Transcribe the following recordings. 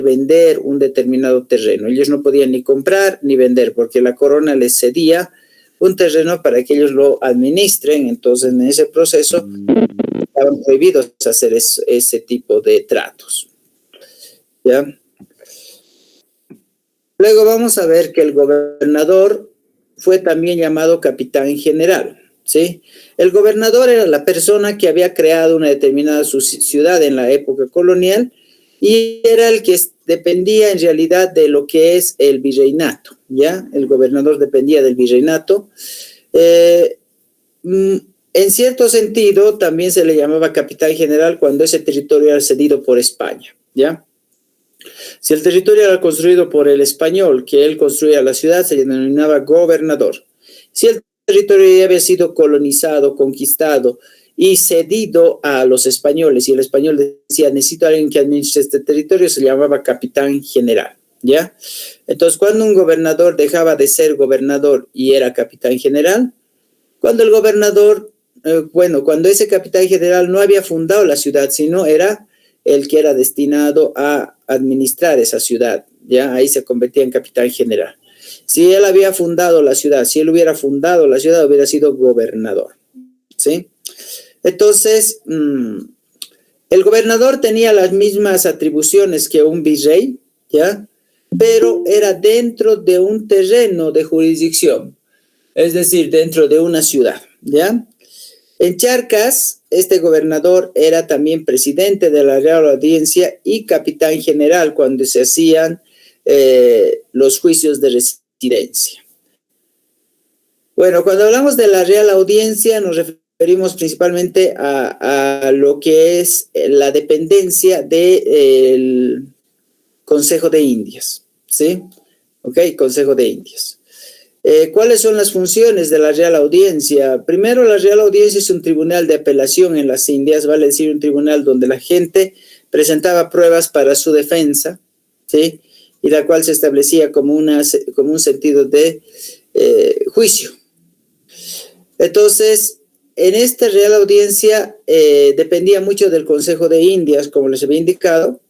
vender un determinado terreno. Ellos no podían ni comprar ni vender porque la corona les cedía un terreno para que ellos lo administren. Entonces, en ese proceso estaban prohibidos hacer ese tipo de tratos. ¿Ya? Luego vamos a ver que el gobernador fue también llamado capitán general, ¿sí? El gobernador era la persona que había creado una determinada ciudad en la época colonial y era el que dependía en realidad de lo que es el virreinato, ¿ya? El gobernador dependía del virreinato. En cierto sentido, también se le llamaba capitán general cuando ese territorio era cedido por España, ¿ya? Si el territorio era construido por el español, que él construía la ciudad, se denominaba gobernador. Si el territorio ya había sido colonizado, conquistado y cedido a los españoles, y el español decía, necesito a alguien que administre este territorio, se llamaba capitán general, ¿ya? Entonces, cuando un gobernador dejaba de ser gobernador y era capitán general, cuando el gobernador, cuando ese capitán general no había fundado la ciudad, sino era el que era destinado a administrar esa ciudad, ¿ya? Ahí se convertía en capitán general. Si él había fundado la ciudad, si él hubiera fundado la ciudad, hubiera sido gobernador, ¿sí? Entonces, el gobernador tenía las mismas atribuciones que un virrey, ¿ya? Pero era dentro de un terreno de jurisdicción, es decir, dentro de una ciudad, ¿ya? En Charcas, este gobernador era también presidente de la Real Audiencia y capitán general cuando se hacían los juicios de residencia. Bueno, cuando hablamos de la Real Audiencia nos referimos principalmente a lo que es la dependencia del Consejo de Indias, ¿sí? Ok, Consejo de Indias. ¿Cuáles son las funciones de la Real Audiencia? Primero, la Real Audiencia es un tribunal de apelación en las Indias, vale decir un tribunal donde la gente presentaba pruebas para su defensa, ¿sí? Y la cual se establecía como un sentido de juicio. Entonces, en esta Real Audiencia dependía mucho del Consejo de Indias, como les había indicado.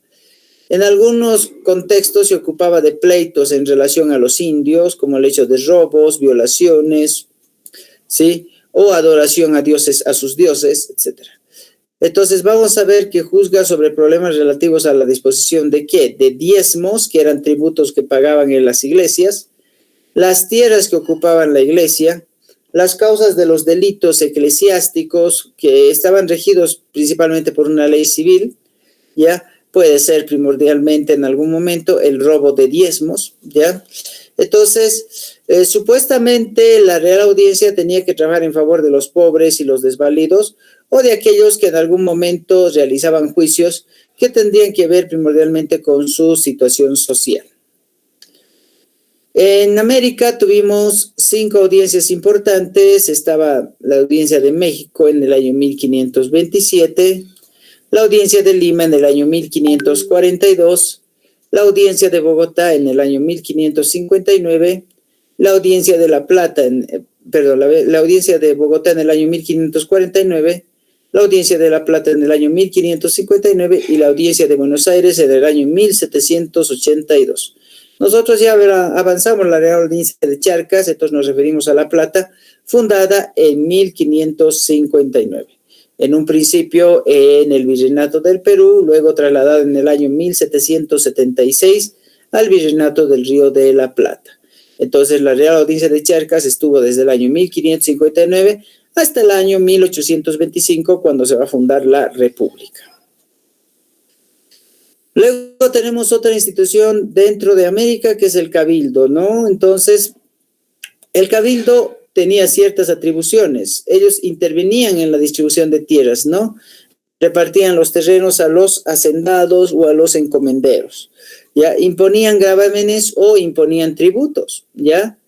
En algunos contextos se ocupaba de pleitos en relación a los indios, como el hecho de robos, violaciones, ¿sí? O adoración a dioses, a sus dioses, etc. Entonces vamos a ver que juzga sobre problemas relativos a la disposición de ¿qué? De diezmos, que eran tributos que pagaban en las iglesias, las tierras que ocupaban la iglesia, las causas de los delitos eclesiásticos que estaban regidos principalmente por una ley civil, ¿ya? Puede ser primordialmente en algún momento el robo de diezmos, ¿ya? Entonces, supuestamente la Real Audiencia tenía que trabajar en favor de los pobres y los desvalidos o de aquellos que en algún momento realizaban juicios que tendrían que ver primordialmente con su situación social. En América tuvimos 5 audiencias importantes. Estaba la Audiencia de México en el año 1527, la Audiencia de Lima en el año 1542, la Audiencia de Bogotá en el año 1559, la Audiencia de La Plata, la Audiencia de Bogotá en el año 1549, la Audiencia de La Plata en el año 1559 y la Audiencia de Buenos Aires en el año 1782. Nosotros ya avanzamos la Real Audiencia de Charcas, entonces nos referimos a La Plata, fundada en 1559. En un principio en el Virreinato del Perú, luego trasladado en el año 1776 al Virreinato del Río de la Plata. Entonces la Real Audiencia de Charcas estuvo desde el año 1559 hasta el año 1825, cuando se va a fundar la República. Luego tenemos otra institución dentro de América que es el Cabildo, ¿no? Entonces, el Cabildo tenía ciertas atribuciones. Ellos intervenían en la distribución de tierras, ¿no? Repartían los terrenos a los hacendados o a los encomenderos, ¿ya? Imponían gravámenes o imponían tributos, ¿ya?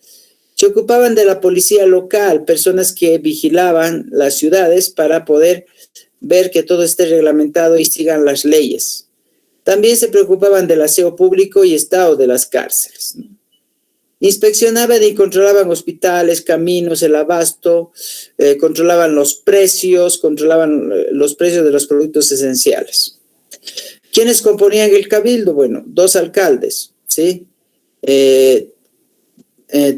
Se ocupaban de la policía local, personas que vigilaban las ciudades para poder ver que todo esté reglamentado y sigan las leyes. También se preocupaban del aseo público y estado de las cárceles, ¿no? Inspeccionaban y controlaban hospitales, caminos, el abasto, controlaban los precios de los productos esenciales. ¿Quiénes componían el cabildo? Bueno, 2 alcaldes, ¿sí?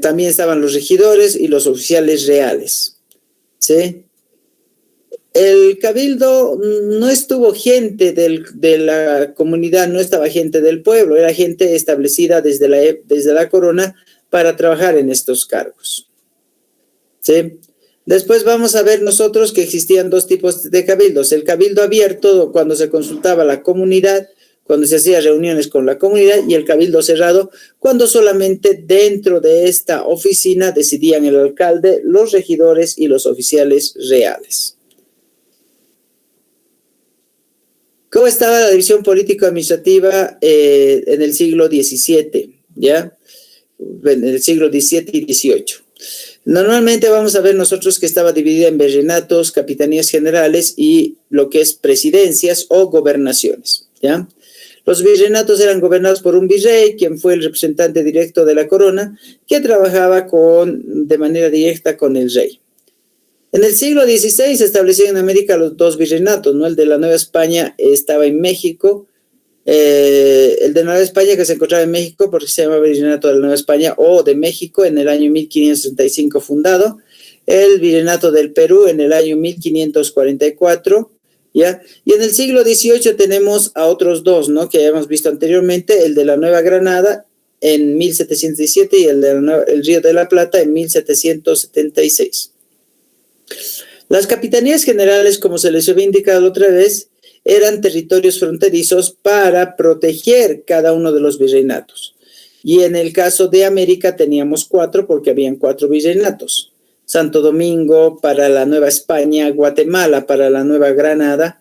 También estaban los regidores y los oficiales reales, ¿sí? El cabildo no estuvo gente de la comunidad, no estaba gente del pueblo, era gente establecida desde la corona para trabajar en estos cargos, ¿sí? Después vamos a ver nosotros que existían 2 tipos de cabildos. El cabildo abierto, cuando se consultaba a la comunidad, cuando se hacía reuniones con la comunidad, y el cabildo cerrado, cuando solamente dentro de esta oficina decidían el alcalde, los regidores y los oficiales reales. ¿Cómo estaba la división político-administrativa en el siglo XVII? ¿Ya? En el siglo XVII y XVIII. Normalmente vamos a ver nosotros que estaba dividida en virreinatos, capitanías generales y lo que es presidencias o gobernaciones, ¿ya? Los virreinatos eran gobernados por un virrey, quien fue el representante directo de la corona, que trabajaba de manera directa con el rey. En el siglo XVI se establecían en América los 2 virreinatos, ¿no? El de la Nueva España estaba en México, el de Nueva España que se encontraba en México porque se llama Virreinato de la Nueva España o de México en el año 1535 fundado, el Virreinato del Perú en el año 1544, ¿ya? Y en el siglo XVIII tenemos a otros 2, ¿no? Que ya hemos visto anteriormente, el de la Nueva Granada en 1717 y el Río de la Plata en 1776. Las capitanías generales, como se les había indicado otra vez, eran territorios fronterizos para proteger cada uno de los virreinatos. Y en el caso de América teníamos 4 porque habían 4 virreinatos. Santo Domingo para la Nueva España, Guatemala para la Nueva Granada,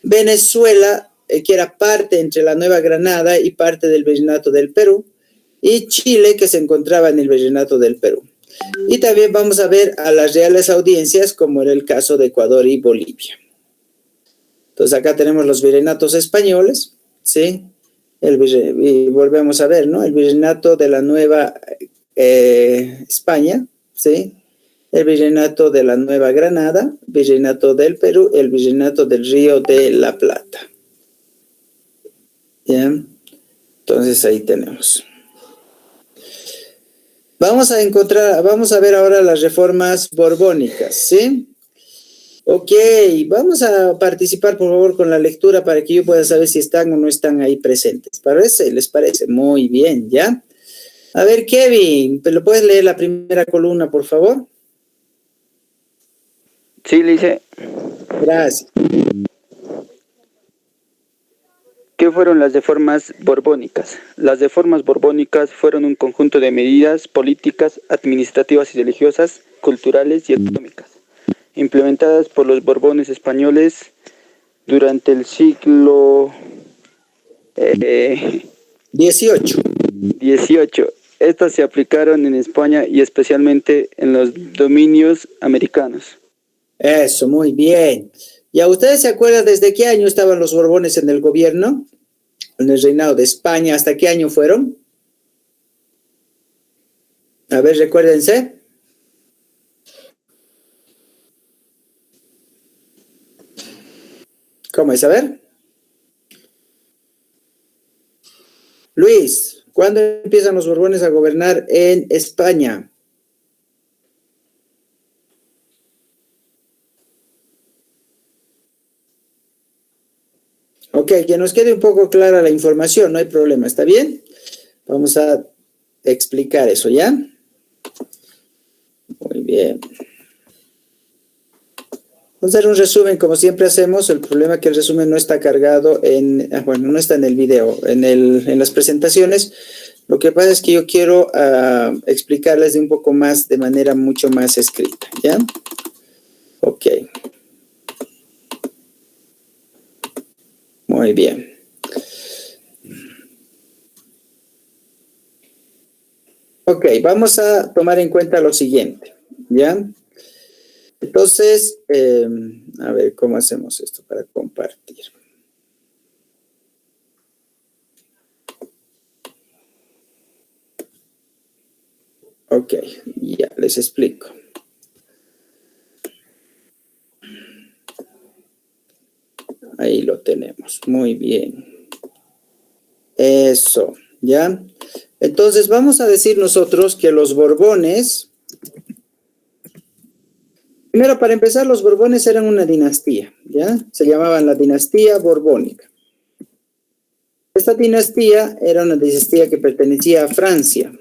Venezuela, que era parte entre la Nueva Granada y parte del virreinato del Perú, y Chile, que se encontraba en el virreinato del Perú. Y también vamos a ver a las reales audiencias, como era el caso de Ecuador y Bolivia. Entonces acá tenemos los virreinatos españoles, ¿sí? Y volvemos a ver, ¿no? El virreinato de la Nueva España, ¿sí? El virreinato de la Nueva Granada, virreinato del Perú, el virreinato del Río de la Plata. ¿Ya? Entonces ahí tenemos. Vamos a ver ahora las reformas borbónicas, ¿sí? Ok, vamos a participar por favor con la lectura para que yo pueda saber si están o no están ahí presentes. ¿Parece? ¿Les parece? Muy bien, ¿ya? A ver, Kevin, ¿lo puedes leer la primera columna, por favor? Sí, Lice. Gracias. ¿Qué fueron las reformas borbónicas? Las reformas borbónicas fueron un conjunto de medidas políticas, administrativas y religiosas, culturales y económicas, implementadas por los Borbones españoles durante el siglo XVIII. Estas se aplicaron en España y especialmente en los dominios americanos. Eso, muy bien. ¿Ya ustedes se acuerdan desde qué año estaban los Borbones en el gobierno? En el reinado de España, ¿hasta qué año fueron? A ver, recuérdense. ¿Cómo es? A ver. Luis, ¿cuándo empiezan los Borbones a gobernar en España? Ok, que nos quede un poco clara la información, no hay problema, ¿está bien? Vamos a explicar eso, ¿ya? Muy bien. Vamos a hacer un resumen, como siempre hacemos. El problema es que el resumen no está cargado no está en el video, en las presentaciones. Lo que pasa es que yo quiero explicarles de manera mucho más escrita, ¿ya? Ok. Muy bien. Ok, vamos a tomar en cuenta lo siguiente, ¿ya? Entonces, a ver, ¿cómo hacemos esto para compartir? Ok, ya les explico. Ahí lo tenemos, muy bien. Eso, ¿ya? Entonces vamos a decir nosotros que los Borbones, primero para empezar, los Borbones eran una dinastía, ¿ya? Se llamaban la dinastía borbónica. Esta dinastía era una dinastía que pertenecía a Francia,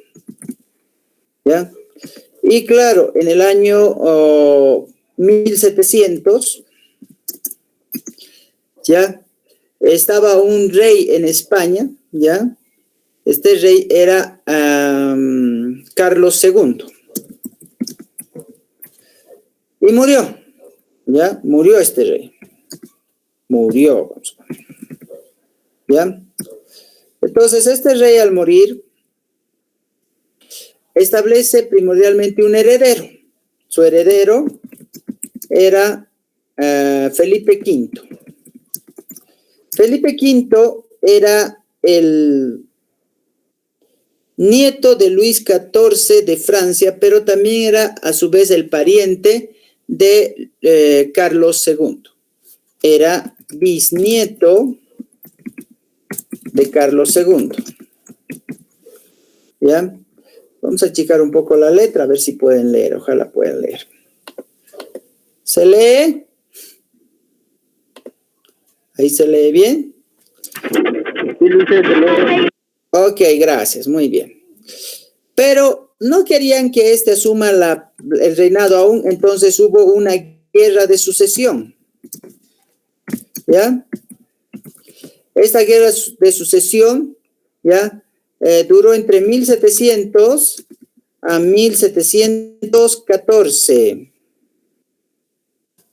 ¿ya? Y claro, en el año 1700, ¿ya? Estaba un rey en España, ¿ya? Este rey era Carlos II. Y murió, ¿ya? Murió este rey. Murió, vamos a ver, ¿ya? Entonces, este rey al morir establece primordialmente un heredero. Su heredero era Felipe V. Felipe V era el nieto de Luis XIV de Francia, pero también era a su vez el pariente de Carlos II. Era bisnieto de Carlos II. ¿Ya? Vamos a achicar un poco la letra, a ver si pueden leer. Ojalá puedan leer. ¿Se lee? ¿Ahí se lee bien? Ok, gracias, muy bien. Pero no querían que este asuma el reinado aún, entonces hubo una guerra de sucesión. ¿Ya? Esta guerra de sucesión, ¿ya? Duró entre 1700 a 1714.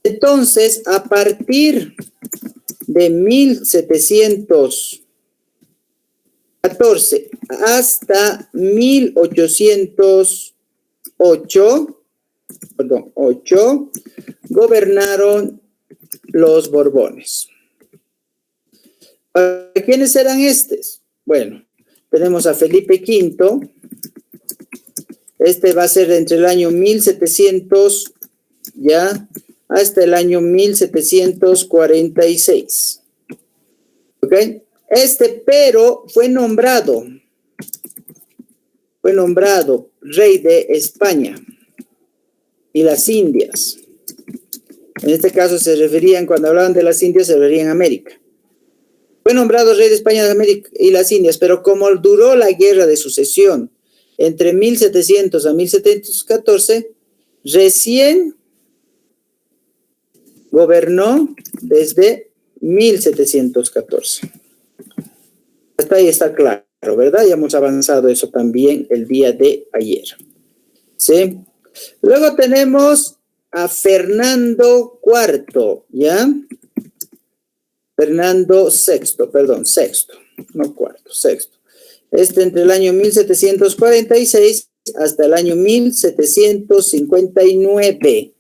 Entonces, a partir de 1714 hasta 1808, gobernaron los Borbones. ¿Para quiénes eran estos? Bueno, tenemos a Felipe V. Este va a ser entre el año 1700, ya, hasta el año 1746. ¿Ok? Pero fue nombrado rey de España y las Indias. En este caso cuando hablaban de las Indias, se referían a América. Fue nombrado rey de España, de América y las Indias, pero como duró la guerra de sucesión entre 1700 a 1714, recién gobernó desde 1714. Hasta ahí está claro, ¿verdad? Ya hemos avanzado eso también el día de ayer. ¿Sí? Luego tenemos a Fernando IV, ¿ya? Fernando VI, perdón, sexto, no cuarto, sexto. Entre el año 1746 hasta el año 1759,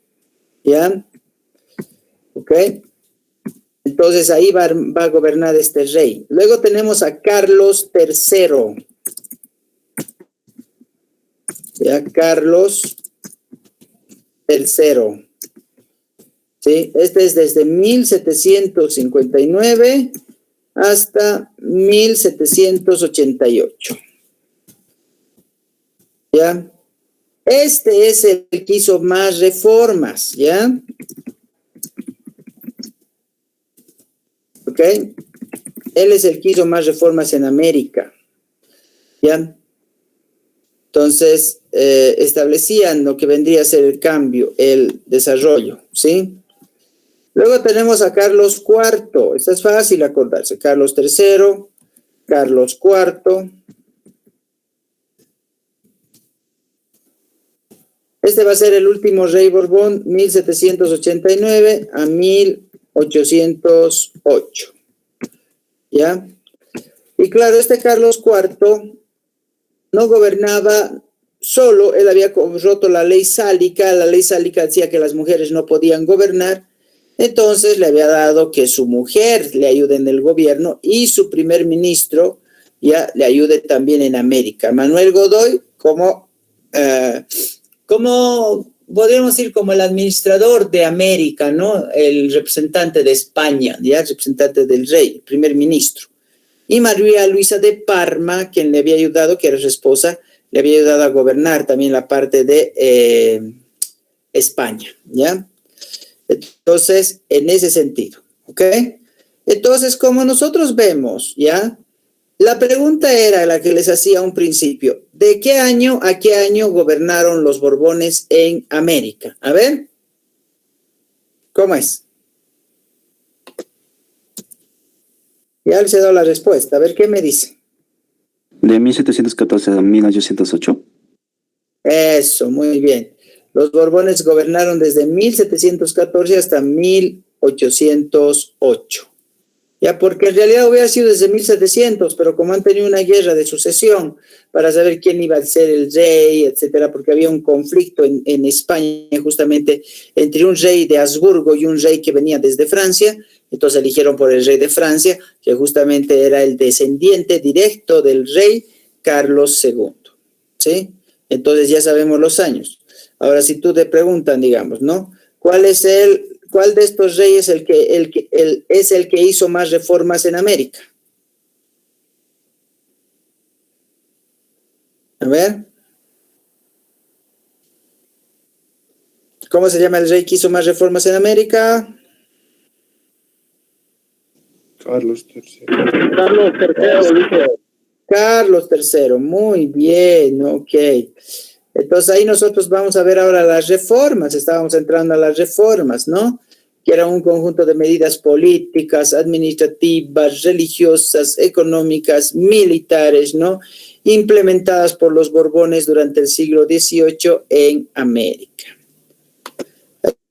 ¿ya? ¿Ok? Entonces ahí va a gobernar este rey. Luego tenemos a Carlos III. ¿Ya? Carlos III. ¿Sí? Este es desde 1759 hasta 1788. ¿Ya? Este es el que hizo más reformas, ¿ya? ¿Ok? Él es el que hizo más reformas en América, ¿ya? Entonces, establecían lo que vendría a ser el cambio, el desarrollo, ¿sí? Luego tenemos a Carlos IV. Esto es fácil acordarse. Carlos III, Carlos IV. Este va a ser el último rey Borbón, 1789 a 1808. ¿Ya? Y claro, este Carlos IV no gobernaba solo, él había roto la ley sálica. La ley sálica decía que las mujeres no podían gobernar. Entonces le había dado que su mujer le ayude en el gobierno y su primer ministro ya le ayude también en América. Manuel Godoy como podríamos decir como el administrador de América, ¿no? El representante de España, ya el representante del rey, el primer ministro. y María Luisa de Parma, quien le había ayudado, que era su esposa, le había ayudado a gobernar también la parte de España, ¿ya? Entonces, en ese sentido, ¿ok? Entonces, como nosotros vemos, ¿ya? La pregunta era la que les hacía a un principio. ¿De qué año a qué año gobernaron los Borbones en América? A ver, ¿cómo es? Ya les he dado la respuesta. A ver, ¿qué me dice? De 1714 a 1808. Eso, muy bien. Los Borbones gobernaron desde 1714 hasta 1808. Ya, porque en realidad hubiera sido desde 1700, pero como han tenido una guerra de sucesión para saber quién iba a ser el rey, etcétera, porque había un conflicto en España justamente entre un rey de Habsburgo y un rey que venía desde Francia, entonces eligieron por el rey de Francia, que justamente era el descendiente directo del rey Carlos II, ¿sí? Entonces ya sabemos los años. Ahora, si tú te preguntan, digamos, ¿no? ¿Cuál de estos reyes es el que hizo más reformas en América? A ver. ¿Cómo se llama el rey que hizo más reformas en América? Carlos III. Carlos III. Carlos III, muy bien, ok. Entonces ahí nosotros vamos a ver ahora las reformas, estábamos entrando a las reformas, ¿no? Que era un conjunto de medidas políticas, administrativas, religiosas, económicas, militares, ¿no? Implementadas por los Borbones durante el siglo XVIII en América.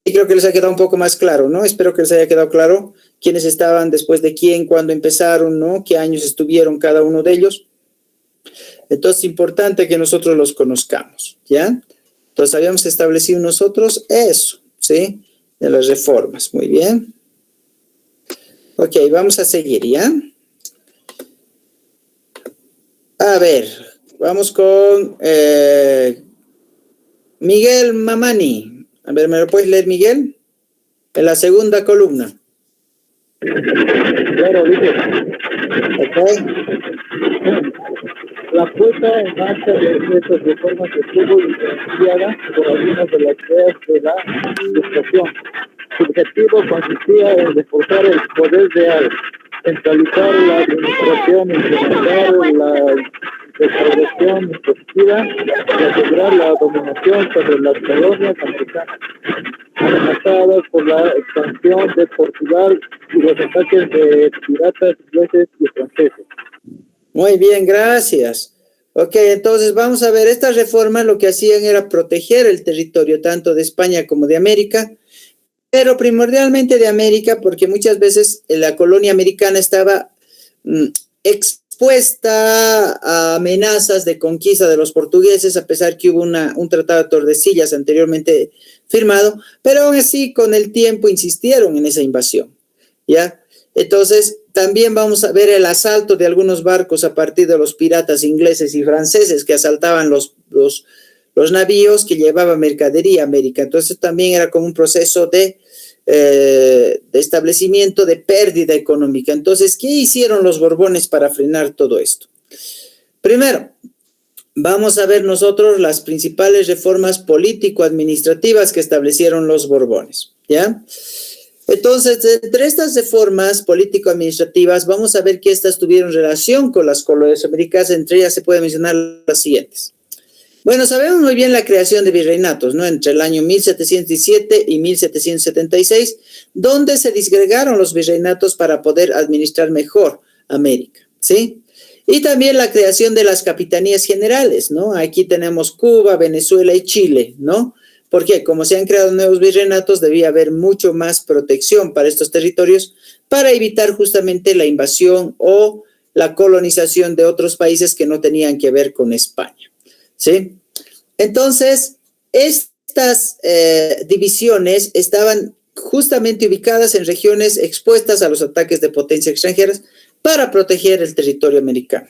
Y creo que les ha quedado un poco más claro, ¿no? Espero que les haya quedado claro quiénes estaban después de quién, cuándo empezaron, ¿no? Qué años estuvieron cada uno de ellos. Entonces es importante que nosotros los conozcamos, ¿ya? Entonces habíamos establecido nosotros eso, ¿sí? De las reformas, muy bien. Ok, vamos a seguir, ¿ya? A ver, vamos con Miguel Mamani. A ver, ¿me lo puedes leer, Miguel? En la segunda columna. Claro, dice. Ok. La puesta en marcha de estas reformas estuvo influenciada por algunas de las ideas de la Ilustración. Su objetivo consistía en reforzar el poder real, centralizar la administración, implementar la restauración impositiva y asegurar la dominación sobre las colonias americanas, amenazadas por la expansión de Portugal y los ataques de piratas ingleses y franceses. Muy bien, gracias. Ok, entonces vamos a ver, estas reformas lo que hacían era proteger el territorio tanto de España como de América, pero primordialmente de América porque muchas veces la colonia americana estaba expuesta a amenazas de conquista de los portugueses, a pesar que hubo un tratado de Tordesillas anteriormente firmado, pero aún así con el tiempo insistieron en esa invasión, ¿ya? Entonces, también vamos a ver el asalto de algunos barcos a partir de los piratas ingleses y franceses que asaltaban los navíos que llevaban mercadería a América. Entonces, también era como un proceso de establecimiento de pérdida económica. Entonces, ¿qué hicieron los Borbones para frenar todo esto? Primero, vamos a ver nosotros las principales reformas político-administrativas que establecieron los Borbones, ¿ya? Entonces, entre estas reformas político-administrativas, vamos a ver que estas tuvieron relación con las colonias americanas. Entre ellas se pueden mencionar las siguientes. Bueno, sabemos muy bien la creación de virreinatos, ¿no? Entre el año 1717 y 1776, donde se disgregaron los virreinatos para poder administrar mejor América, ¿sí? Y también la creación de las capitanías generales, ¿no? Aquí tenemos Cuba, Venezuela y Chile, ¿no? Porque como se han creado nuevos virreinatos, debía haber mucho más protección para estos territorios para evitar justamente la invasión o la colonización de otros países que no tenían que ver con España, ¿sí? Entonces, estas divisiones estaban justamente ubicadas en regiones expuestas a los ataques de potencias extranjeras para proteger el territorio americano.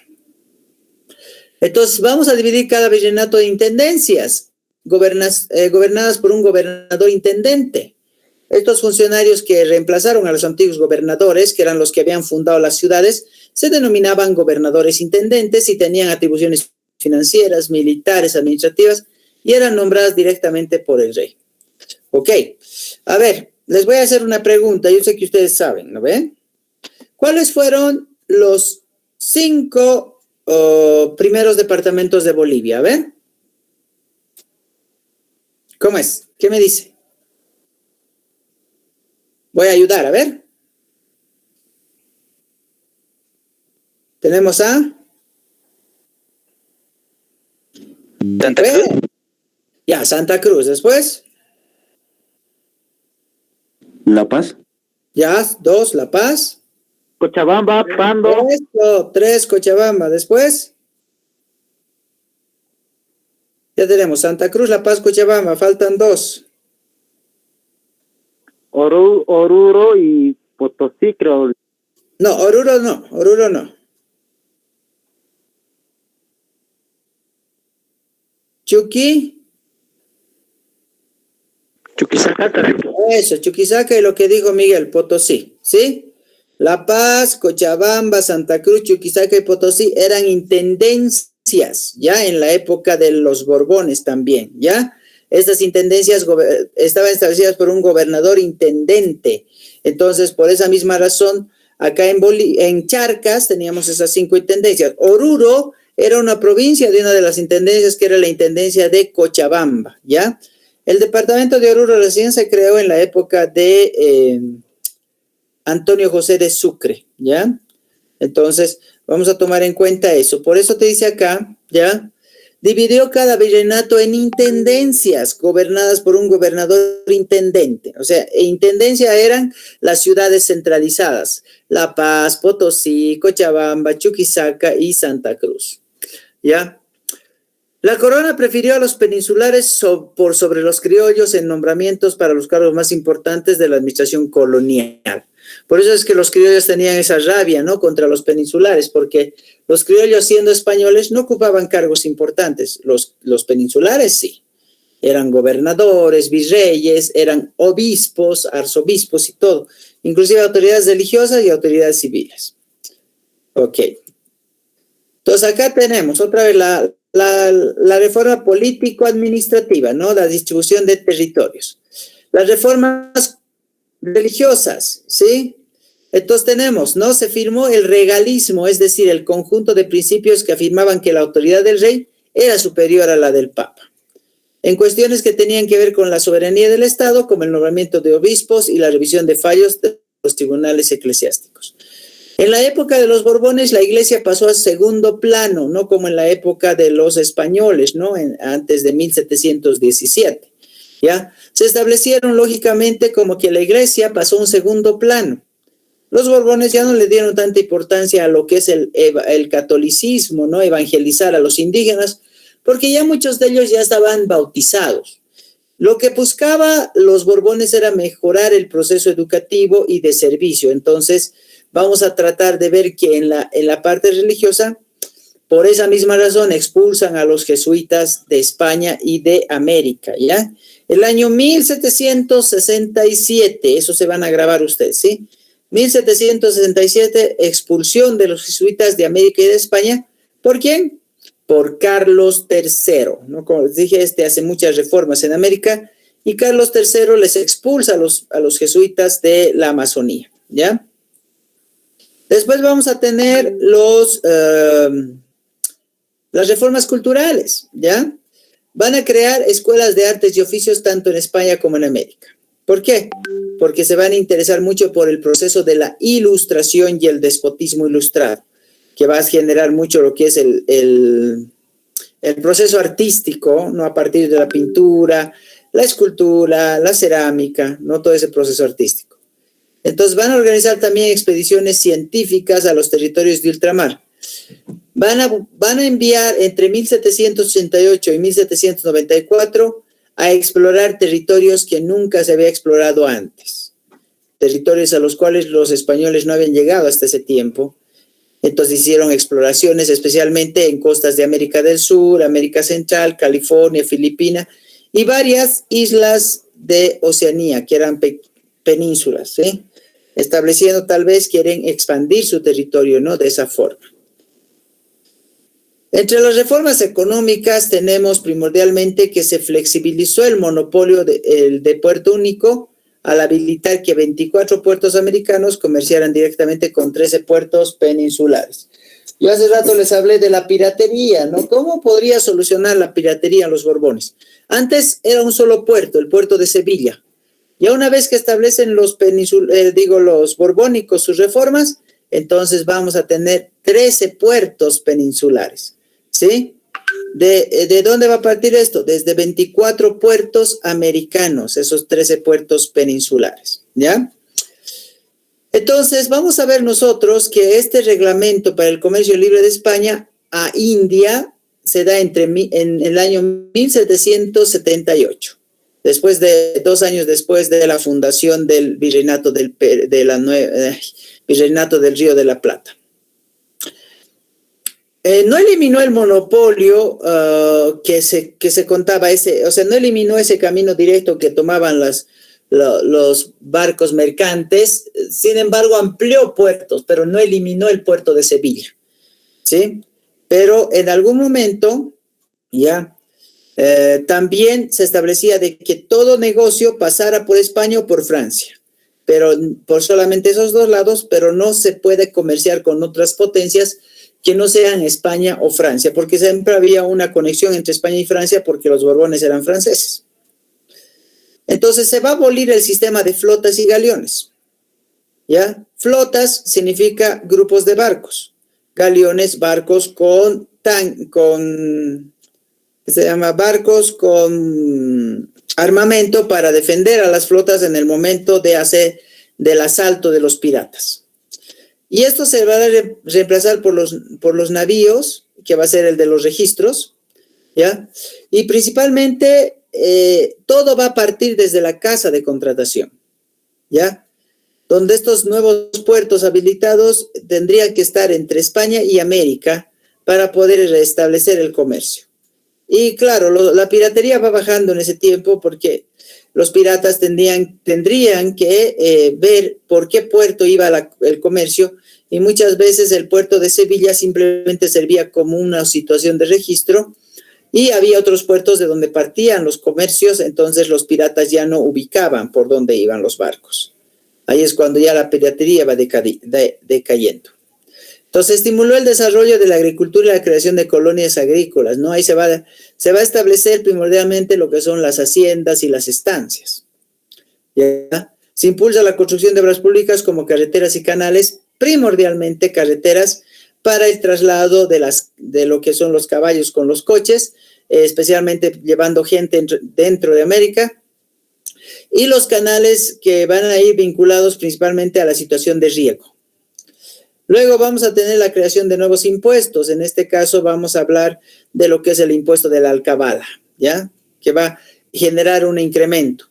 Entonces, vamos a dividir cada virreinato en intendencias, gobernadas por un gobernador intendente. Estos funcionarios que reemplazaron a los antiguos gobernadores, que eran los que habían fundado las ciudades, se denominaban gobernadores intendentes y tenían atribuciones financieras, militares, administrativas, y eran nombradas directamente por el rey. Ok, a ver, les voy a hacer una pregunta, yo sé que ustedes saben, ¿no ven? ¿Cuáles fueron los 5 primeros departamentos de Bolivia? A ver. ¿Cómo es? ¿Qué me dice? Voy a ayudar, a ver. Tenemos a Santa Cruz. Ya, Santa Cruz. Después, La Paz. ya, 2, La Paz. Cochabamba, Pando, 3, Cochabamba. Después, ya tenemos Santa Cruz, La Paz, Cochabamba. Faltan 2. Oruro y Potosí, creo. No, Oruro no, Oruro no. Chuquisaca. Eso, Chuquisaca y lo que dijo Miguel, Potosí, ¿sí? La Paz, Cochabamba, Santa Cruz, Chuquisaca y Potosí eran intendencias, ¿ya? En la época de los Borbones también, ¿ya? Estas intendencias estaban establecidas por un gobernador intendente. Entonces, por esa misma razón, acá en Charcas teníamos esas 5 intendencias. Oruro era una provincia de una de las intendencias que era la intendencia de Cochabamba, ¿ya? El departamento de Oruro recién se creó en la época de Antonio José de Sucre, ¿ya? Entonces, vamos a tomar en cuenta eso. Por eso te dice acá, ¿ya? Dividió cada virreinato en intendencias gobernadas por un gobernador intendente. O sea, intendencia eran las ciudades centralizadas: La Paz, Potosí, Cochabamba, Chuquisaca y Santa Cruz. ¿Ya? La corona prefirió a los peninsulares por sobre los criollos en nombramientos para los cargos más importantes de la administración colonial. Por eso es que los criollos tenían esa rabia, ¿no?, contra los peninsulares, porque los criollos, siendo españoles, no ocupaban cargos importantes. Los peninsulares sí. Eran gobernadores, virreyes, eran obispos, arzobispos y todo. Inclusive autoridades religiosas y autoridades civiles. Ok. Entonces acá tenemos otra vez la reforma político-administrativa, ¿no? La distribución de territorios. Las reformas religiosas, ¿sí? Entonces tenemos, ¿no? Se firmó el regalismo, es decir, el conjunto de principios que afirmaban que la autoridad del rey era superior a la del papa. En cuestiones que tenían que ver con la soberanía del Estado, como el nombramiento de obispos y la revisión de fallos de los tribunales eclesiásticos. En la época de los Borbones, la iglesia pasó a segundo plano, no como en la época de los españoles, ¿no? Antes de 1717, ¿ya? Se establecieron lógicamente como que la iglesia pasó a un segundo plano. Los Borbones ya no le dieron tanta importancia a lo que es el catolicismo, ¿no? Evangelizar a los indígenas, porque ya muchos de ellos ya estaban bautizados. Lo que buscaba los Borbones era mejorar el proceso educativo y de servicio. Entonces, vamos a tratar de ver que en la parte religiosa, por esa misma razón, expulsan a los jesuitas de España y de América, ¿ya? El año 1767, eso se van a grabar ustedes, ¿sí? 1767, expulsión de los jesuitas de América y de España. ¿Por quién? Por Carlos III, ¿no? Como les dije, hace muchas reformas en América y Carlos III les expulsa a los jesuitas de la Amazonía, ¿ya? Después vamos a tener las reformas culturales, ¿ya? Van a crear escuelas de artes y oficios tanto en España como en América. ¿Por qué? Porque se van a interesar mucho por el proceso de la ilustración y el despotismo ilustrado, que va a generar mucho lo que es el proceso artístico, ¿no? A partir de la pintura, la escultura, la cerámica, ¿no? Todo ese proceso artístico. Entonces van a organizar también expediciones científicas a los territorios de ultramar. Van a enviar entre 1788 y 1794 a explorar territorios que nunca se había explorado antes. Territorios a los cuales los españoles no habían llegado hasta ese tiempo. Entonces hicieron exploraciones especialmente en costas de América del Sur, América Central, California, Filipinas y varias islas de Oceanía, que eran penínsulas, ¿sí? Estableciendo tal vez quieren expandir su territorio, ¿no? De esa forma. Entre las reformas económicas tenemos primordialmente que se flexibilizó el monopolio de puerto único al habilitar que 24 puertos americanos comerciaran directamente con 13 puertos peninsulares. Yo hace rato les hablé de la piratería, ¿no? ¿Cómo podría solucionar la piratería los Borbones? Antes era un solo puerto, el puerto de Sevilla. Ya una vez que establecen los borbónicos sus reformas, entonces vamos a tener 13 puertos peninsulares, ¿sí? ¿De dónde va a partir esto? Desde 24 puertos americanos, esos 13 puertos peninsulares, ¿ya? Entonces, vamos a ver nosotros que este reglamento para el comercio libre de España a India se da en el año 1778, dos años después de la fundación del Virreinato Virreinato del Río de la Plata. No eliminó el monopolio que se contaba, no eliminó ese camino directo que tomaban los barcos mercantes, sin embargo amplió puertos, pero no eliminó el puerto de Sevilla, ¿sí? Pero en algún momento, también se establecía de que todo negocio pasara por España o por Francia, pero por solamente esos dos lados, pero no se puede comerciar con otras potencias que no sean España o Francia, porque siempre había una conexión entre España y Francia porque los Borbones eran franceses. Entonces se va a abolir el sistema de flotas y galeones, ¿ya? Flotas significa grupos de barcos, galeones, barcos barcos con armamento para defender a las flotas en el momento del asalto de los piratas. Y esto se va a reemplazar por los navíos, que va a ser el de los registros, ¿ya? Y principalmente todo va a partir desde la casa de contratación, ¿ya? Donde estos nuevos puertos habilitados tendrían que estar entre España y América para poder restablecer el comercio. Y claro, la piratería va bajando en ese tiempo porque los piratas tendrían que ver por qué puerto iba el comercio, y muchas veces el puerto de Sevilla simplemente servía como una situación de registro y había otros puertos de donde partían los comercios, entonces los piratas ya no ubicaban por dónde iban los barcos. Ahí es cuando ya la piratería va decayendo. Entonces estimuló el desarrollo de la agricultura y la creación de colonias agrícolas, ¿no? Ahí se va a establecer primordialmente lo que son las haciendas y las estancias, ¿ya? Se impulsa la construcción de obras públicas como carreteras y canales, primordialmente carreteras para el traslado de lo que son los caballos con los coches, especialmente llevando gente dentro de América, y los canales que van a ir vinculados principalmente a la situación de riego. Luego vamos a tener la creación de nuevos impuestos. En este caso vamos a hablar de lo que es el impuesto de la alcabala, ¿ya? Que va a generar un incremento.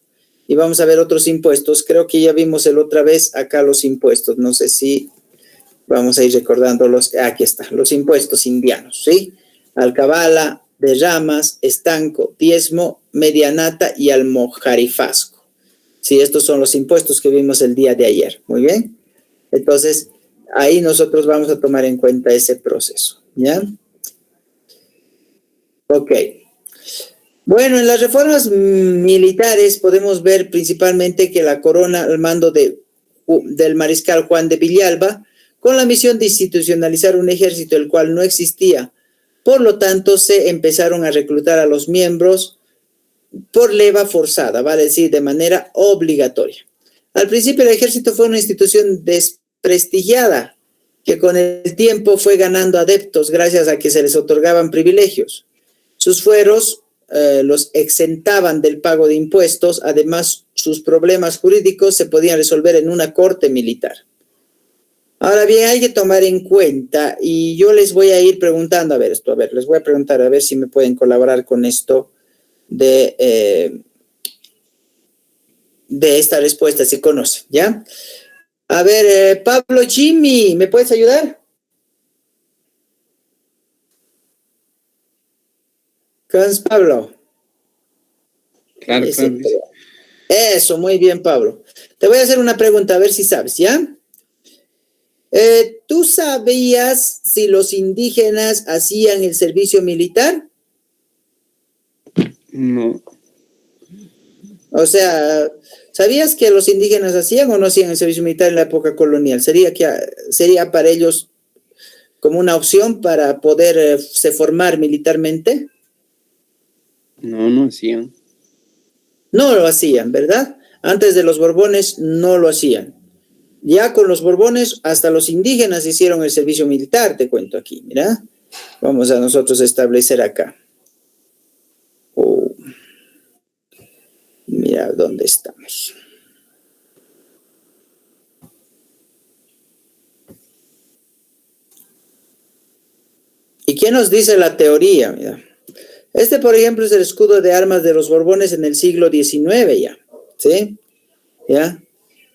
Y vamos a ver otros impuestos. Creo que ya vimos la otra vez acá los impuestos. No sé si vamos a ir recordándolos. Aquí está, los impuestos indianos, ¿sí? Alcabala, derramas, estanco, diezmo, medianata y almojarifazgo. Sí, estos son los impuestos que vimos el día de ayer. Muy bien. Entonces, ahí nosotros vamos a tomar en cuenta ese proceso, ¿ya? Ok. Bueno, en las reformas militares podemos ver principalmente que la corona al mando del mariscal Juan de Villalba, con la misión de institucionalizar un ejército el cual no existía. Por lo tanto, se empezaron a reclutar a los miembros por leva forzada, vale decir, de manera obligatoria. Al principio el ejército fue una institución desprestigiada, que con el tiempo fue ganando adeptos gracias a que se les otorgaban privilegios. Sus fueros los exentaban del pago de impuestos, además sus problemas jurídicos se podían resolver en una corte militar. Ahora bien, hay que tomar en cuenta, y yo les voy a ir preguntando, les voy a preguntar a ver si me pueden colaborar con esto de esta respuesta, si conocen, ¿ya? A ver, Pablo Chimi, ¿me puedes ayudar? Pablo. Claro, claro. Eso, muy bien, Pablo. Te voy a hacer una pregunta, a ver si sabes, ¿ya? ¿Tú sabías si los indígenas hacían el servicio militar? No. O sea, ¿sabías que los indígenas hacían o no hacían el servicio militar en la época colonial? ¿Sería para ellos como una opción para poder se formar militarmente? No, no hacían. No lo hacían, ¿verdad? Antes de los Borbones no lo hacían. Ya con los Borbones, hasta los indígenas hicieron el servicio militar, te cuento aquí, mira. Vamos a nosotros establecer acá. Oh, mira dónde estamos. ¿Y qué nos dice la teoría? Mira. Este, por ejemplo, es el escudo de armas de los Borbones en el siglo XIX ya, ¿sí? ¿Ya?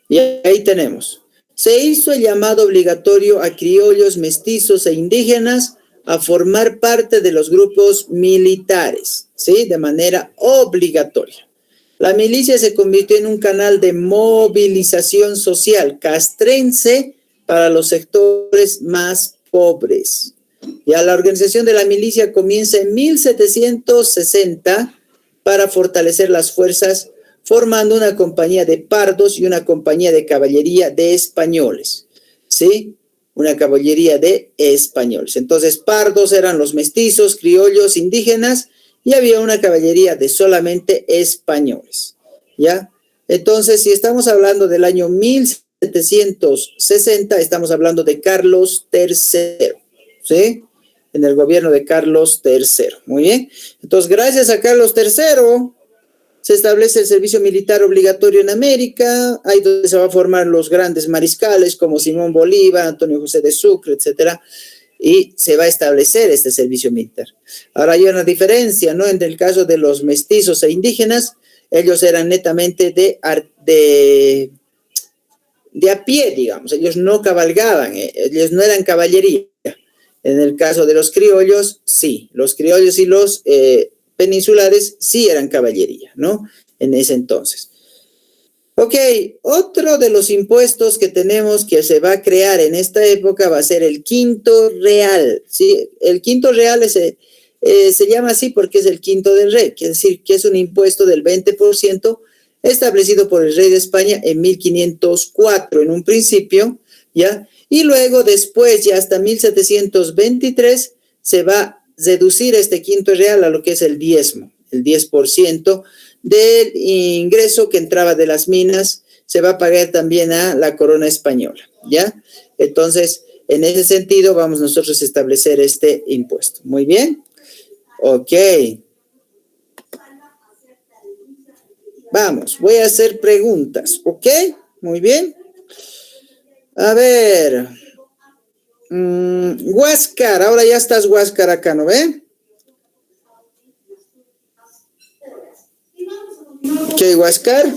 Y ahí tenemos. Se hizo el llamado obligatorio a criollos, mestizos e indígenas a formar parte de los grupos militares, ¿sí? De manera obligatoria. La milicia se convirtió en un canal de movilización social castrense para los sectores más pobres. Ya la organización de la milicia comienza en 1760 para fortalecer las fuerzas, formando una compañía de pardos y una compañía de caballería de españoles, ¿sí? Una caballería de españoles. Entonces, pardos eran los mestizos, criollos, indígenas, y había una caballería de solamente españoles, ¿ya? Entonces, si estamos hablando del año 1760, estamos hablando de Carlos III, ¿sí? En el gobierno de Carlos III. Muy bien. Entonces, gracias a Carlos III, se establece el servicio militar obligatorio en América, ahí donde se va a formar los grandes mariscales como Simón Bolívar, Antonio José de Sucre, etcétera, y se va a establecer este servicio militar. Ahora hay una diferencia, ¿no? En el caso de los mestizos e indígenas, ellos eran netamente de a pie, digamos, ellos no cabalgaban, ellos no eran caballería. En el caso de los criollos, sí, los criollos y los peninsulares sí eran caballería, ¿no? En ese entonces. Ok, otro de los impuestos que tenemos que se va a crear en esta época va a ser el quinto real, ¿sí? El quinto real se llama así porque es el quinto del rey, quiere decir que es un impuesto del 20% establecido por el rey de España en 1504 en un principio, ¿ya? Y luego después, ya hasta 1723, se va a reducir este quinto real a lo que es el diezmo, el 10% del ingreso que entraba de las minas, se va a pagar también a la corona española, ¿ya? Entonces, en ese sentido, vamos nosotros a establecer este impuesto. Muy bien. Ok. Vamos, voy a hacer preguntas, ¿ok? Muy bien. A ver. Huáscar, ahora ya estás Huáscar acá, ¿no ve? ¿Qué, Huáscar?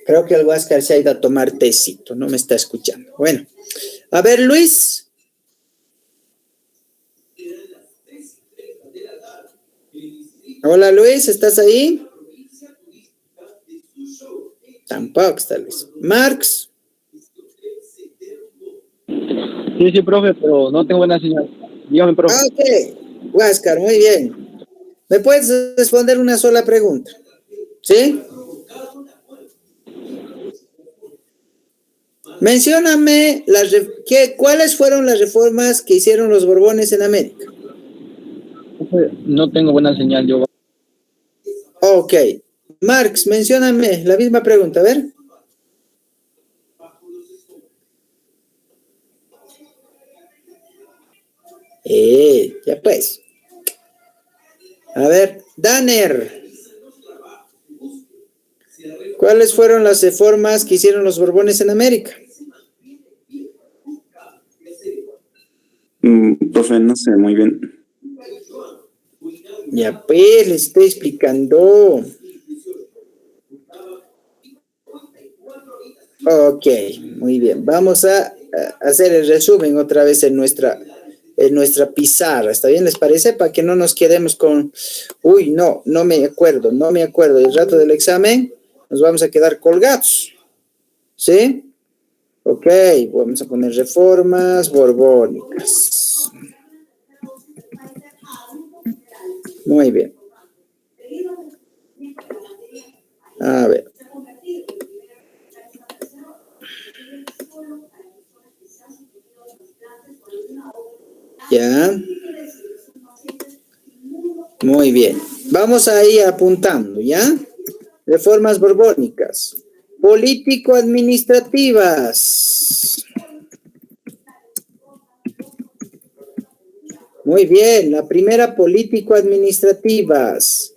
Creo que el Huáscar se ha ido a tomar tecito, no me está escuchando. Bueno, a ver, Luis. Hola, Luis, ¿estás ahí? Tampoco está Luis. Marx. Sí, profe, pero no tengo buena señal. Dígame, profe. Ah, ok. Huáscar, muy bien. ¿Me puedes responder una sola pregunta? ¿Sí? Mencióname cuáles fueron las reformas que hicieron los Borbones en América. Profe, no tengo buena señal, yo. Ok. Marx, mencióname la misma pregunta, a ver. Ya pues. A ver, Danner. ¿Cuáles fueron las reformas que hicieron los Borbones en América? Profe, no sé muy bien. Ya pues, les estoy explicando. Ok, muy bien. Vamos a hacer el resumen otra vez en en nuestra pizarra. ¿Está bien? ¿Les parece? Para que no nos quedemos con, uy, no me acuerdo. El rato del examen nos vamos a quedar colgados. ¿Sí? Ok, vamos a poner reformas borbónicas. Muy bien. A ver. Ya. Muy bien. Vamos a ir apuntando, ¿ya? Reformas borbónicas. Político-administrativas. Muy bien. La primera, político-administrativas.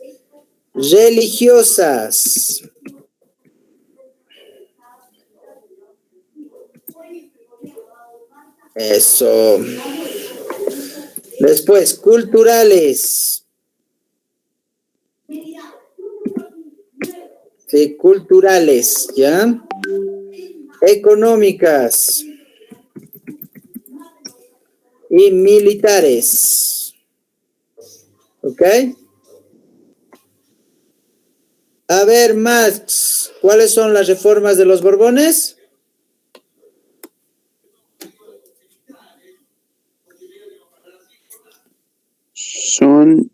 Religiosas. Eso. Después, culturales. Sí, culturales, ¿ya? Económicas. Y militares. ¿Ok? A ver, Max, ¿cuáles son las reformas de los Borbones? Son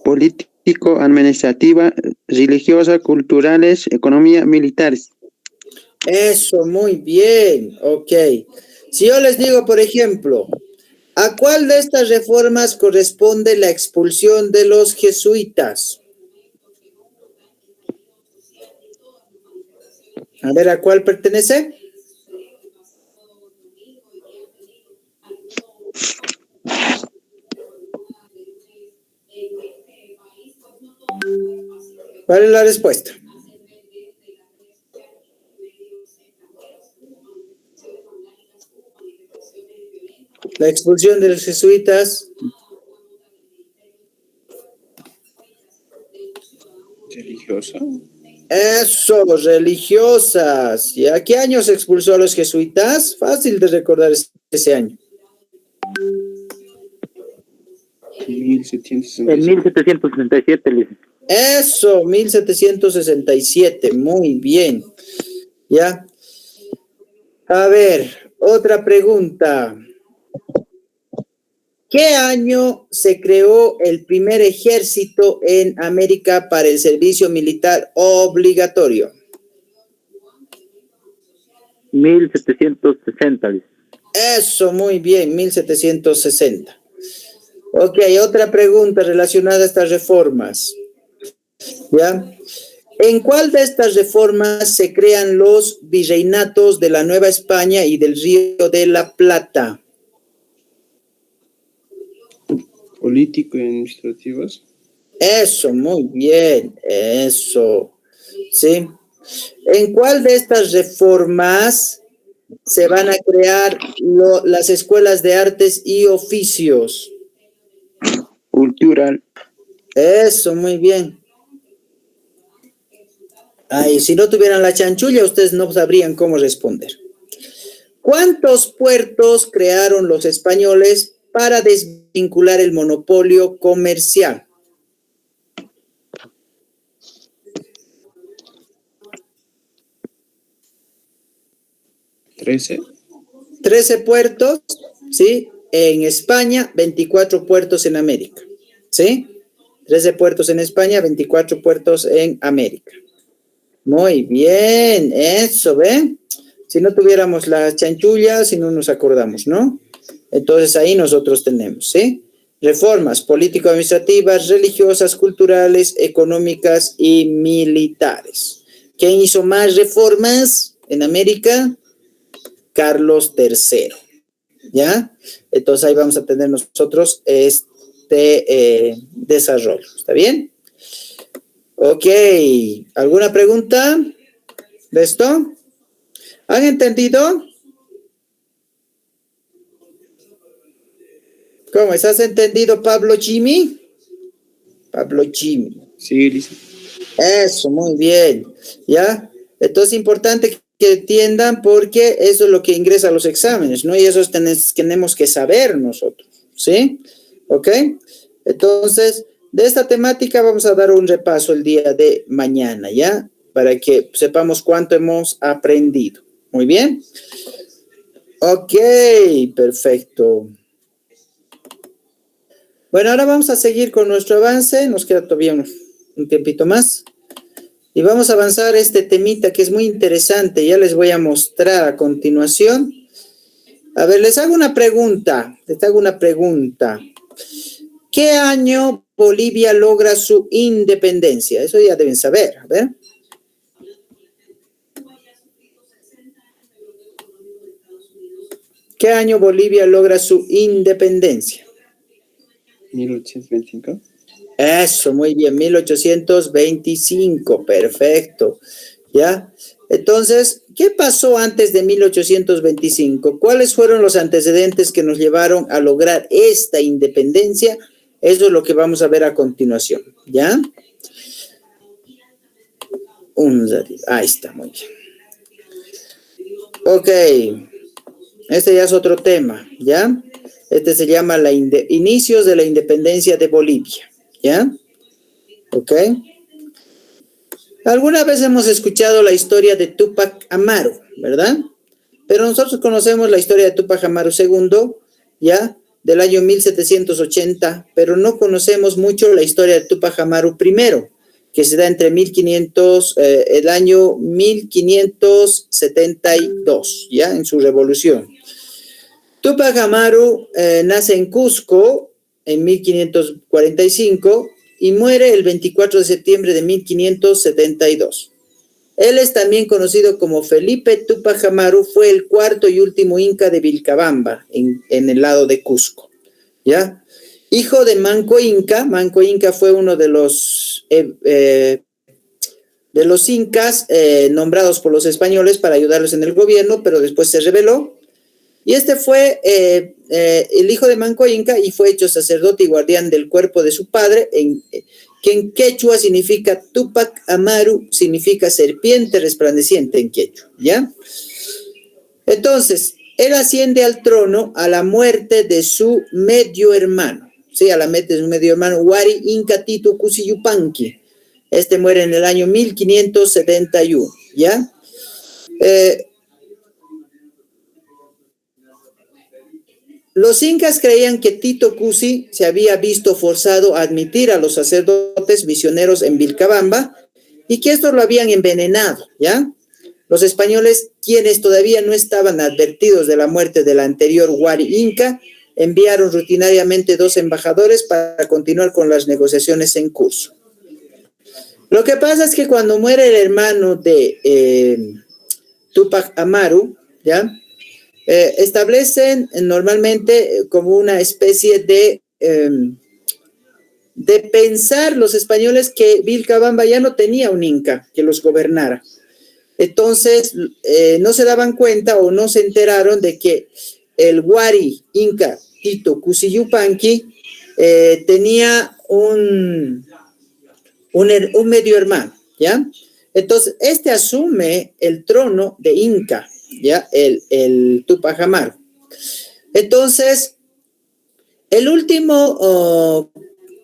político, administrativa, religiosa, culturales, economía, militares. Eso, muy bien, ok. Si yo les digo, por ejemplo, ¿a cuál de estas reformas corresponde la expulsión de los jesuitas? A ver, ¿a cuál pertenece? ¿Cuál es la respuesta? La expulsión de los jesuitas. Religiosa. Eso, religiosas. ¿Y a qué año se expulsó a los jesuitas? Fácil de recordar ese año. En 1767. 1767, Lice. Eso, 1767. Muy bien. ¿Ya? A ver, otra pregunta. ¿Qué año se creó el primer ejército en América para el servicio militar obligatorio? 1760, Lice. Eso, muy bien, 1760. Ok, otra pregunta relacionada a estas reformas. ¿Ya? ¿En cuál de estas reformas se crean los virreinatos de la Nueva España y del Río de la Plata? Político y administrativas. Eso, muy bien, eso. ¿Sí? ¿En cuál de estas reformas se van a crear las escuelas de artes y oficios? Cultural. Eso, muy bien. Ay, si no tuvieran la chanchulla, ustedes no sabrían cómo responder. ¿Cuántos puertos crearon los españoles para desvincular el monopolio comercial? 13. 13 puertos, ¿sí? En España, 24 puertos en América, ¿sí? 13 puertos en España, 24 puertos en América. Muy bien, eso, ¿ven? Si no tuviéramos las chanchullas, si no nos acordamos, ¿no? Entonces ahí nosotros tenemos, ¿sí? Reformas político-administrativas, religiosas, culturales, económicas y militares. ¿Quién hizo más reformas en América? Carlos III, ¿ya? Entonces ahí vamos a tener nosotros este desarrollo, ¿está bien? Ok, ¿alguna pregunta de esto? ¿Han entendido? ¿Cómo? ¿Has entendido, Pablo Chimi? Pablo Chimi. Sí, Lice. Eso, muy bien. ¿Ya? Entonces es importante que entiendan porque eso es lo que ingresa a los exámenes, ¿no? Y eso tenemos que saber nosotros. ¿sí? ¿Ok? Entonces, de esta temática vamos a dar un repaso el día de mañana, ¿ya? Para que sepamos cuánto hemos aprendido. Muy bien. Ok, perfecto. Bueno, ahora vamos a seguir con nuestro avance. Nos queda todavía un tiempito más. Y vamos a avanzar este temita que es muy interesante. Ya les voy a mostrar a continuación. A ver, les hago una pregunta. ¿Qué año Bolivia logra su independencia? Eso ya deben saber. A ver. ¿Qué año Bolivia logra su independencia? 1825. Eso, muy bien, 1825, perfecto. ¿Ya? Entonces, ¿qué pasó antes de 1825? ¿Cuáles fueron los antecedentes que nos llevaron a lograr esta independencia? Eso es lo que vamos a ver a continuación, ¿ya? Ahí está, muy bien. Ok, este ya es otro tema, ¿ya? Este se llama inicios de la independencia de Bolivia, ¿ya? Ok. Alguna vez hemos escuchado la historia de Túpac Amaru, ¿verdad? Pero nosotros conocemos la historia de Túpac Amaru II, ¿ya? Del año 1780, pero no conocemos mucho la historia de Túpac Amaru I, que se da entre el año 1572, ¿ya? En su revolución. Túpac Amaru nace en Cusco en 1545 y muere el 24 de septiembre de 1572. Él es también conocido como Felipe Túpac Amaru, fue el cuarto y último inca de Vilcabamba, en el lado de Cusco, ¿ya? Hijo de Manco Inca. Manco Inca fue uno de los incas nombrados por los españoles para ayudarlos en el gobierno, pero después se rebeló. Y este fue el hijo de Manco Inca y fue hecho sacerdote y guardián del cuerpo de su padre, que en quechua significa Túpac Amaru, significa serpiente resplandeciente en quechua, ¿ya? Entonces, él asciende al trono a la muerte de su medio hermano, ¿sí? A la muerte de su medio hermano, Huari Inca Titu Cusi Yupanqui. Este muere en el año 1571, ¿ya? Los incas creían que Tito Cusi se había visto forzado a admitir a los sacerdotes misioneros en Vilcabamba y que estos lo habían envenenado, ¿ya? Los españoles, quienes todavía no estaban advertidos de la muerte del anterior Huari Inca, enviaron rutinariamente 2 embajadores para continuar con las negociaciones en curso. Lo que pasa es que cuando muere el hermano de Túpac Amaru, ¿ya? Establecen normalmente como una especie de pensar los españoles que Vilcabamba ya no tenía un inca que los gobernara. Entonces, no se daban cuenta o no se enteraron de que el Huari Inca Tito Cusi Yupanqui tenía un medio hermano, ¿ya? Entonces, este asume el trono de Inca, ¿ya? El Túpac Amaru. Entonces, el último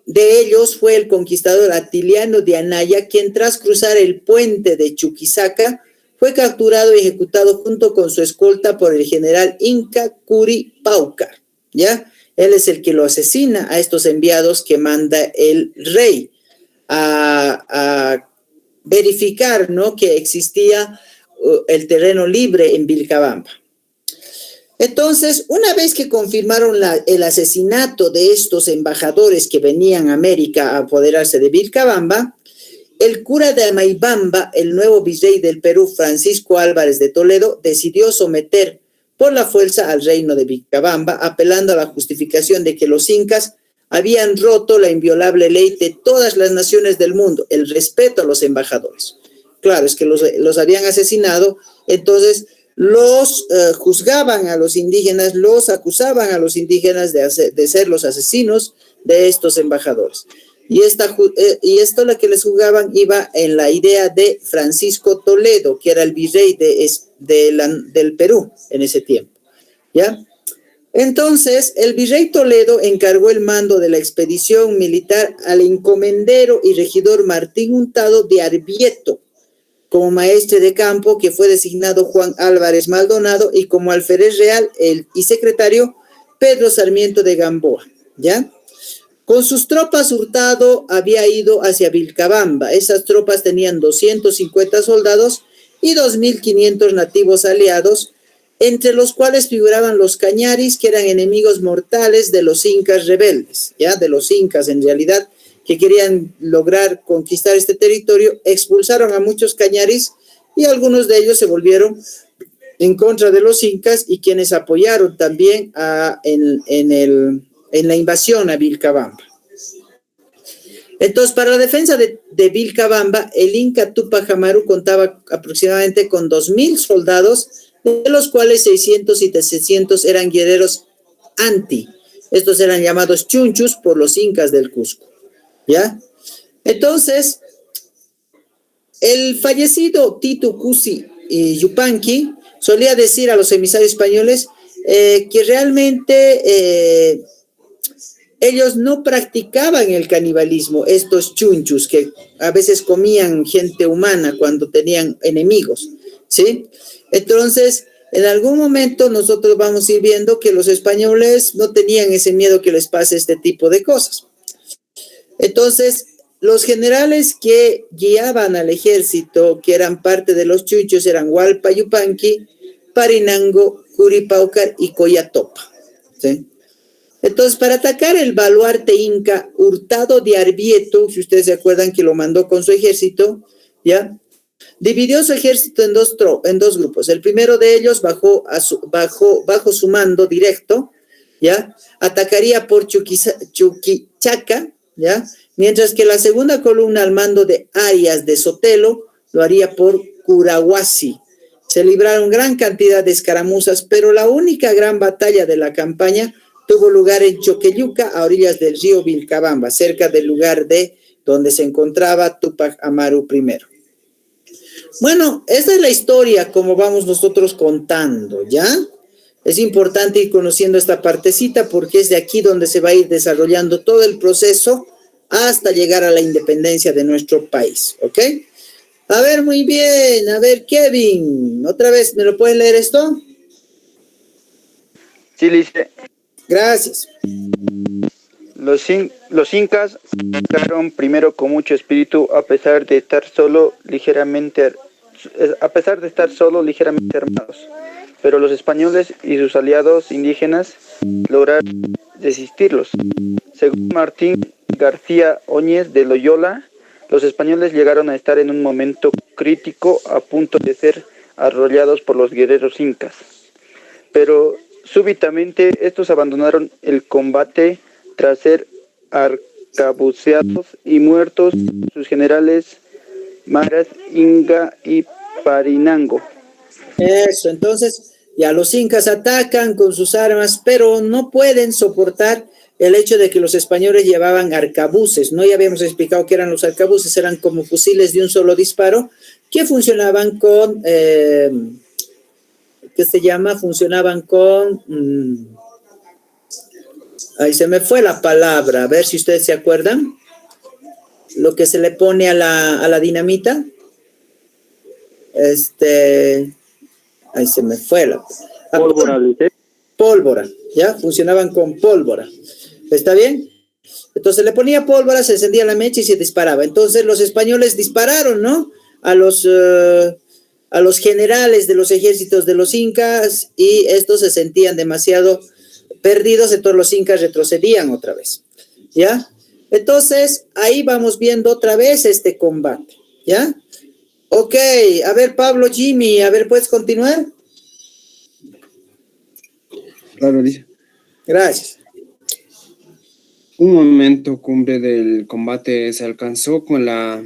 de ellos fue el conquistador Atiliano de Anaya, quien tras cruzar el puente de Chuquisaca fue capturado y ejecutado junto con su escolta por el general Inca Curi Paucar, ¿ya? Él es el que lo asesina a estos enviados que manda el rey a verificar, ¿no?, que existía el terreno libre en Vilcabamba. Entonces, una vez que confirmaron el asesinato de estos embajadores que venían a América a apoderarse de Vilcabamba, el cura de Amaibamba, el nuevo virrey del Perú, Francisco Álvarez de Toledo, decidió someter por la fuerza al reino de Vilcabamba, apelando a la justificación de que los incas habían roto la inviolable ley de todas las naciones del mundo, el respeto a los embajadores. Claro, es que los habían asesinado, entonces los juzgaban a los indígenas, los acusaban a los indígenas de ser los asesinos de estos embajadores. Y esto lo que les juzgaban iba en la idea de Francisco Toledo, que era el virrey del Perú en ese tiempo, ¿ya? Entonces, el virrey Toledo encargó el mando de la expedición militar al encomendero y regidor Martín Hurtado de Arbieto, como maestre de campo, que fue designado Juan Álvarez Maldonado, y como alférez real y secretario Pedro Sarmiento de Gamboa, ¿ya? Con sus tropas, Hurtado había ido hacia Vilcabamba. Esas tropas tenían 250 soldados y 2.500 nativos aliados, entre los cuales figuraban los cañaris, que eran enemigos mortales de los incas rebeldes, ¿ya? De los incas, en realidad, que querían lograr conquistar este territorio. Expulsaron a muchos cañaris y algunos de ellos se volvieron en contra de los incas, y quienes apoyaron también en la invasión a Vilcabamba. Entonces, para la defensa de Vilcabamba, el Inca Tupac Amaru contaba aproximadamente con 2.000 soldados, de los cuales 600 y 700 eran guerreros anti. Estos eran llamados chunchus por los incas del Cusco, ¿ya? Entonces, el fallecido Tito Cusi Yupanqui solía decir a los emisarios españoles que realmente ellos no practicaban el canibalismo, estos chunchus que a veces comían gente humana cuando tenían enemigos, ¿sí? Entonces, en algún momento nosotros vamos a ir viendo que los españoles no tenían ese miedo que les pase este tipo de cosas. Entonces, los generales que guiaban al ejército, que eran parte de los chunchos, eran Hualpa Yupanqui, Parinango, Curipaucar y Coyatopa, ¿sí? Entonces, para atacar el baluarte inca, Hurtado de Arbieto, si ustedes se acuerdan que lo mandó con su ejército, ¿ya? Dividió su ejército en dos grupos. El primero de ellos, bajo su mando directo, ¿ya? Atacaría por Chuquichaca, ¿ya? Mientras que la segunda columna, al mando de Arias de Sotelo, lo haría por Curahuasi. Se libraron gran cantidad de escaramuzas, pero la única gran batalla de la campaña tuvo lugar en Choqueyuca, a orillas del río Vilcabamba, cerca del lugar donde se encontraba Tupac Amaru I. Bueno, esta es la historia como vamos nosotros contando, ¿ya? Es importante ir conociendo esta partecita porque es de aquí donde se va a ir desarrollando todo el proceso hasta llegar a la independencia de nuestro país, ¿ok? A ver, muy bien. A ver, Kevin, otra vez, ¿me lo pueden leer esto? Sí, Lice. Gracias. Los incas llegaron primero con mucho espíritu, a pesar de estar solo ligeramente armados. Pero los españoles y sus aliados indígenas lograron resistirlos. Según Martín García Óñez de Loyola, los españoles llegaron a estar en un momento crítico, a punto de ser arrollados por los guerreros incas. Pero súbitamente estos abandonaron el combate tras ser arcabuceados y muertos sus generales Maras, Inga y Parinango. Eso, entonces ya los incas atacan con sus armas, pero no pueden soportar el hecho de que los españoles llevaban arcabuces, ¿no? Ya habíamos explicado que eran los arcabuces, eran como fusiles de un solo disparo, que funcionaban con, funcionaban con, ahí se me fue la palabra, a ver si ustedes se acuerdan, lo que se le pone a la dinamita, ahí se me fue la pólvora, ¿ya? Funcionaban con pólvora. ¿Está bien? Entonces le ponía pólvora, se encendía la mecha y se disparaba. Entonces los españoles dispararon, ¿no? A los generales de los ejércitos de los incas, y estos se sentían demasiado perdidos, entonces los incas retrocedían otra vez, ¿ya? Entonces ahí vamos viendo otra vez este combate, ¿ya? Ok, a ver, Pablo, Jimmy, a ver, ¿puedes continuar? Claro, dice. Gracias. Un momento cumbre del combate se alcanzó con la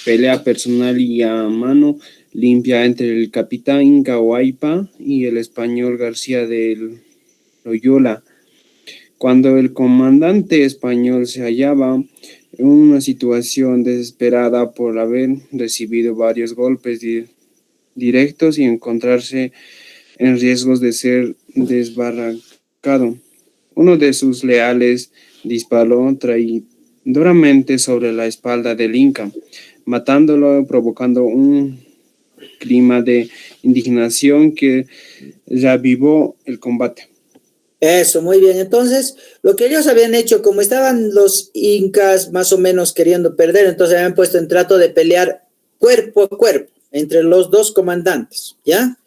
pelea personal y a mano limpia entre el capitán Inca Huaypa y el español García de Loyola. Cuando el comandante español se hallaba en una situación desesperada por haber recibido varios golpes directos y encontrarse en riesgos de ser desbaratado emboscado. Uno de sus leales disparó traidoramente sobre la espalda del Inca, matándolo, provocando un clima de indignación que reavivó el combate. Eso, muy bien. Entonces, lo que ellos habían hecho, como estaban los incas más o menos queriendo perder, entonces habían puesto en trato de pelear cuerpo a cuerpo entre los dos comandantes, ¿ya?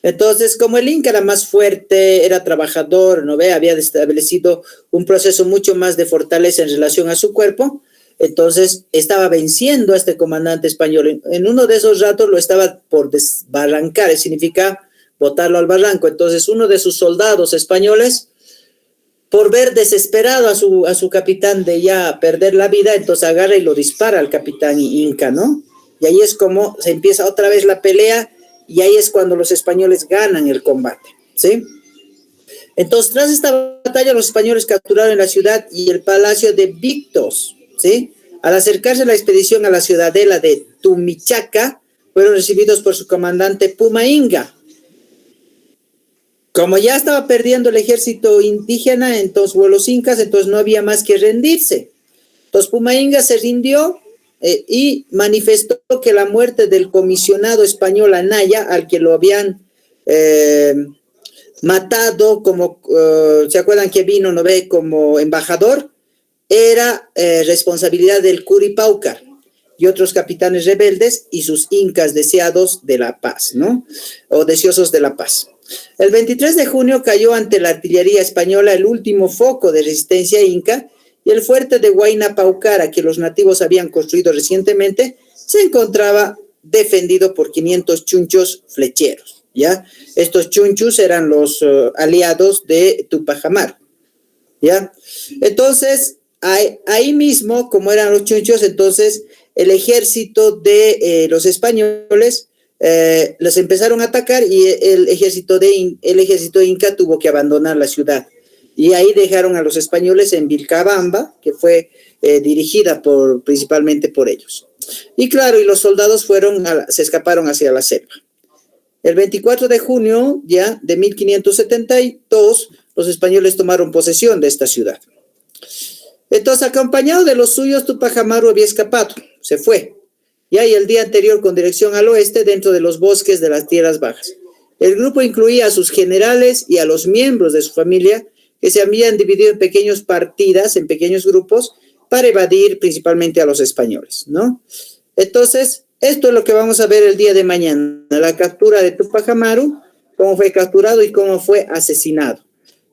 Entonces, como el inca era más fuerte, era trabajador, ¿no ve? Había establecido un proceso mucho más de fortaleza en relación a su cuerpo, entonces estaba venciendo a este comandante español. En uno de esos ratos lo estaba por desbarrancar, significa botarlo al barranco. Entonces uno de sus soldados españoles, por ver desesperado a su capitán de ya perder la vida, entonces agarra y lo dispara al capitán inca, ¿no? Y ahí es como se empieza otra vez la pelea, y ahí es cuando los españoles ganan el combate, ¿sí? Entonces, tras esta batalla, los españoles capturaron la ciudad y el palacio de Victos, ¿sí? Al acercarse la expedición a la ciudadela de Tumichaca, fueron recibidos por su comandante Pumainga. Como ya estaba perdiendo el ejército indígena, entonces, o los incas, entonces no había más que rendirse. Entonces, Pumainga se rindió y manifestó que la muerte del comisionado español Anaya, al que lo habían matado como, ¿se acuerdan que vino, no ve, como embajador? Era responsabilidad del Curipaucar y otros capitanes rebeldes y sus incas deseados de la paz, ¿no? O deseosos de la paz. El 23 de junio cayó ante la artillería española el último foco de resistencia inca, y el fuerte de Huayna Paucara, que los nativos habían construido recientemente, se encontraba defendido por 500 chunchos flecheros, ¿ya? Estos chunchos eran los aliados de Tupac Amaru, ¿ya? Entonces, ahí mismo, como eran los chunchos, entonces el ejército de los españoles los empezaron a atacar, y el ejército inca tuvo que abandonar la ciudad. Y ahí dejaron a los españoles en Vilcabamba, que fue dirigida principalmente por ellos. Y claro, y los soldados se escaparon hacia la selva. El 24 de junio ya de 1572, los españoles tomaron posesión de esta ciudad. Entonces, acompañado de los suyos, Tupac Amaru había escapado, se fue. Y el día anterior, con dirección al oeste, dentro de los bosques de las tierras bajas. El grupo incluía a sus generales y a los miembros de su familia, que se habían dividido en pequeñas partidas, en pequeños grupos, para evadir principalmente a los españoles, ¿no? Entonces, esto es lo que vamos a ver el día de mañana, la captura de Tupac Amaru, cómo fue capturado y cómo fue asesinado.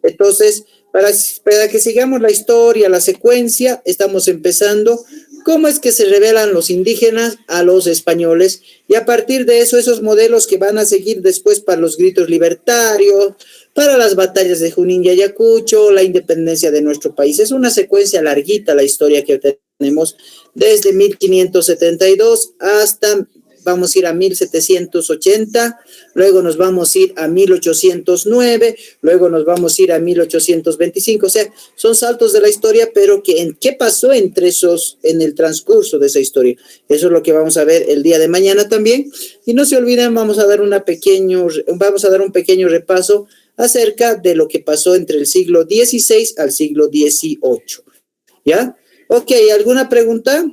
Entonces, para que sigamos la historia, la secuencia, estamos empezando cómo es que se rebelan los indígenas a los españoles, y a partir de eso, esos modelos que van a seguir después para los gritos libertarios, para las batallas de Junín y Ayacucho, la independencia de nuestro país. Es una secuencia larguita la historia que tenemos desde 1572 hasta, vamos a ir a 1780, luego nos vamos a ir a 1809, luego nos vamos a ir a 1825, o sea, son saltos de la historia, pero ¿qué pasó entre esos, en el transcurso de esa historia? Eso es lo que vamos a ver el día de mañana también, y no se olviden, vamos a dar un pequeño repaso acerca de lo que pasó entre el siglo XVI al siglo XVIII, ¿ya? Ok, ¿alguna pregunta?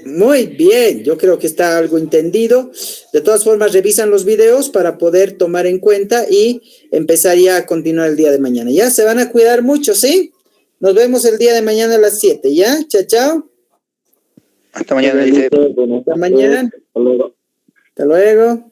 Muy bien, yo creo que está algo entendido. De todas formas, revisan los videos para poder tomar en cuenta y empezar ya a continuar el día de mañana. Ya se van a cuidar mucho, ¿sí? Nos vemos el día de mañana a las 7, ¿ya? Chao, chao. Hasta mañana. Hasta mañana. Hasta luego.